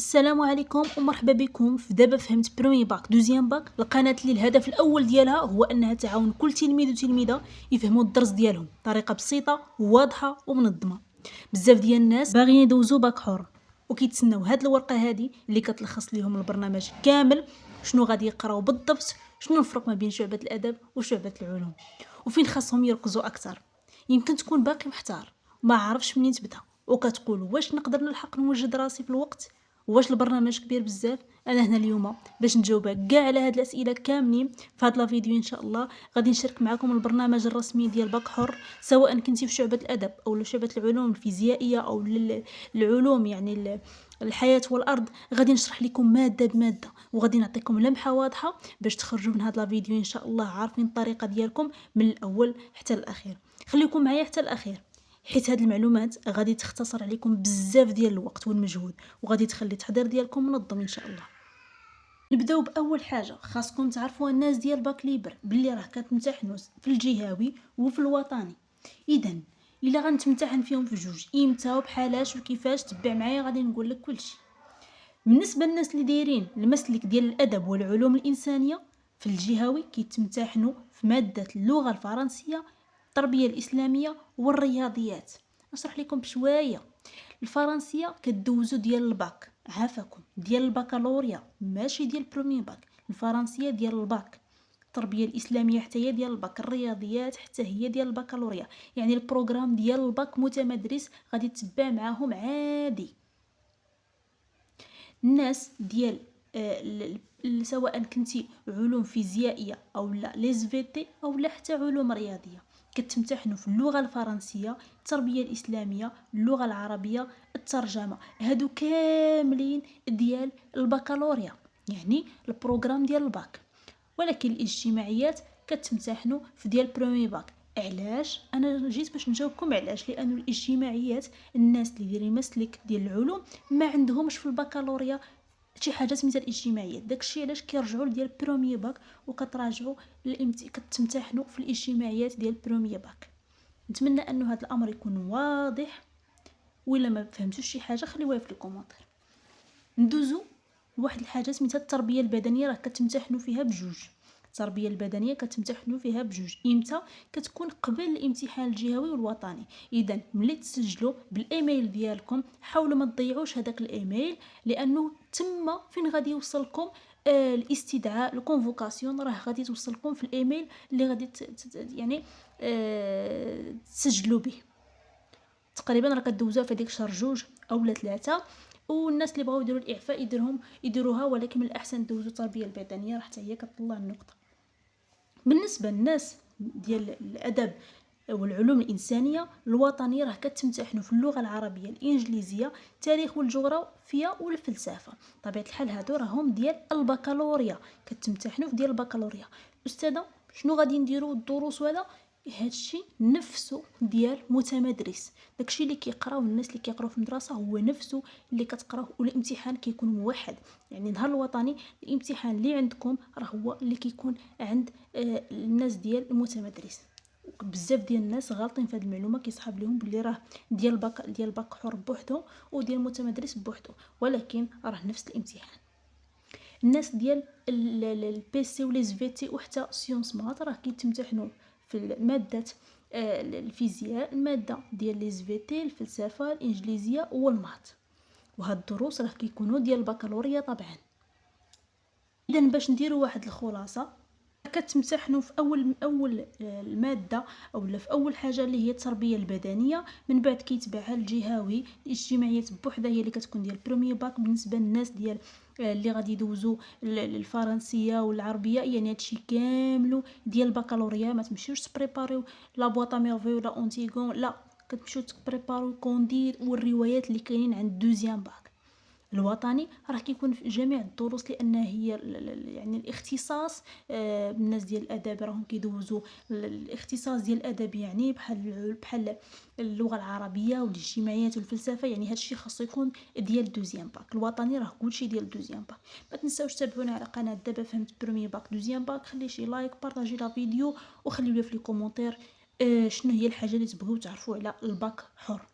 السلام عليكم ومرحبا بكم في دابا فهمت برومي باك دوزيام باك، القناه اللي الهدف الاول ديالها هو انها تعاون كل تلميذ وتلميذه يفهموا الدرس ديالهم بطريقه بسيطه وواضحه ومنظمه. بزاف ديال الناس باغيين يدوزوا باك حر وكيتسناو هاد الورقه هادي اللي كتلخص لهم البرنامج كامل، شنو غادي يقراو بالضبط، شنو الفرق ما بين شعبة الادب وشعبة العلوم، وفين خاصهم يركزوا اكثر. يمكن تكون باقي محتار وما عارفش منين تبدا، وكتقول واش نقدر نلحق نوجد راسي في الوقت، واش البرنامج كبير بزاف. انا هنا اليوم باش نجاوبك كاع على هاد الاسئله كاملين في هاد لا فيديو. ان شاء الله غادي نشارك معكم البرنامج الرسمي ديال باك حر، سواء كنتي في شعبة الادب او شعبة العلوم الفيزيائيه او العلوم يعني الحياه والارض. غادي نشرح لكم ماده بماده وغادي نعطيكم لمحه واضحه باش تخرجوا من هاد لا فيديو ان شاء الله عارفين الطريقه ديالكم من الاول حتى الاخير. خليكم معايا حتى الاخير، حيت هاد المعلومات غادي تختصر عليكم بزاف ديال الوقت والمجهود، وغادي تخلي التحضير ديالكم منظم ان شاء الله. نبداو باول حاجه، خاصكم تعرفوا الناس ديال باك ليبر باللي راه كتمتحنوا في الجهوي وفي الوطني. اذا الا غنتمتحن فيهم في جوج، امتى وبحالاش وكيفاش، تبع معايا غادي نقول لك كلشي. بالنسبه للناس اللي دايرين المسلك ديال الادب والعلوم الانسانيه، في الجهوي كيتمتحنوا في ماده اللغه الفرنسيه، التربيه الاسلاميه والرياضيات. نشرح لكم بشويه. الفرنسيه كدوزو ديال الباك، عافاكم، ديال البكالوريا ماشي ديال برومي باك. الفرنسيه ديال الباك، التربيه الاسلاميه حتى هي ديال الباك، الرياضيات حتى هي ديال البكالوريا. يعني البروغرام ديال الباك متمدرس غادي تتبع معاهم عادي. الناس ديال سواء كنتي علوم فيزيائيه او لا ليز في تي او لا حتى علوم رياضيه، كتمتحنوا في اللغه الفرنسيه، التربيه الاسلاميه، اللغه العربيه، الترجمه. هادو كاملين ديال البكالوريا، يعني البروغرام ديال الباك. ولكن الاجتماعيات كتمتحنوا في ديال برومي باك. علاش انا جيت باش نجاوبكم؟ علاش؟ لانه الاجتماعيات الناس اللي دايرين مسلك ديال العلوم ما عندهمش في البكالوريا شي حاجه سميتها الاجتماعيات. داكشي علاش كيرجعوا لديال برومي باك وكتراجعوا كتمتحنوا في الاجتماعيات ديال برومي باك. نتمنى انه هذا الامر يكون واضح، ولا ما فهمتوش شي حاجه خليوها في الكومونتير. ندوزو لواحد الحاجه سميتها التربيه البدنيه، راه كتمتحنوا فيها بجوج. التربيه البدنيه كتمتحنوا فيها بجوج. امتى؟ كتكون قبل الامتحان الجهوي والوطني. اذا ملي تسجلوا بالايميل ديالكم حاولوا ما تضيعوش هذاك الايميل، لانه تما فين غادي يوصلكم الاستدعاء الكونفوكاسيون، راه غادي توصلكم في الايميل اللي غادي يعني تسجلوا به. تقريبا راه كدوزوها في ديك شهر 2 او 3. والناس اللي بغاو يديروا الاعفاء يديروها، ولكن من الاحسن دوزوا التربيه البدنيه راه حتى هي كتطلع النقطه. بالنسبه للناس ديال الادب والعلوم الانسانيه الوطني، راه كتمتحنوا في اللغه العربيه، الانجليزيه، التاريخ والجغرافيا والفلسفه. طبيعه الحال هادو راهم ديال البكالوريا، كتمتحنوا في ديال البكالوريا. استاذه شنو غادي نديروا الدروس وهذا؟ هادشي نفسه ديال متمدرس. داكشي اللي كيقراو الناس اللي كيقراو في المدرسه هو نفسه اللي كتقراو، والامتحان كيكون موحد. يعني نهار الوطني الامتحان اللي عندكم راه هو اللي كيكون عند الناس ديال المتمدرس. بزاف ديال الناس غالطين في هذه المعلومه، كيصحاب لهم بلي راه ديال باك حر بوحدو وديال المتمدرس بوحدو، ولكن راه نفس الامتحان. الناس ديال البي سي وليز في تي وحتى سيونس مات راه كيتمتحنوا في ماده الفيزياء، الماده ديال ليز في تي، الفلسفه، الانجليزيه والمات. وهاد الدروس راه كيكونوا ديال البكالوريا طبعا. اذا باش نديروا واحد الخلاصه، كتمتحنوا في اول الماده او في اول حاجه اللي هي التربيه البدنيه، من بعد كيتبعها الجهوي. الاجتماعيات بوحدها هي اللي كتكون ديال بروميير باك بالنسبه للناس ديال اللي غادي يدوزوا الفرنسيه والعربيه. يعني هادشي كاملو ديال البكالوريا. ما تمشيوش تبريباريو لا بواطا ميرفي ولا اونتيغون، لا، كتمشيو تبريباريو كوندير والروايات اللي كاينين عند دوزيام باك. الوطني راه كيكون في جميع الدروس، لان هي يعني الاختصاص. الناس ديال الادب راهم كيدوزوا الاختصاص ديال الادب، يعني بحال اللغه العربيه والاجتماعيات والفلسفه. يعني هادشي خاصو يكون ديال دوزيام باك. الوطني راه كلشي ديال دوزيام باك. ما تنساوش تابعونا على قناه دابا فهمت بروميير باك دوزيام باك. خلي شي لايك، بارطاجي لا فيديو، وخليو لي في لي كومونتير شنو هي الحاجه اللي تبغيو تعرفوا على الباك حر.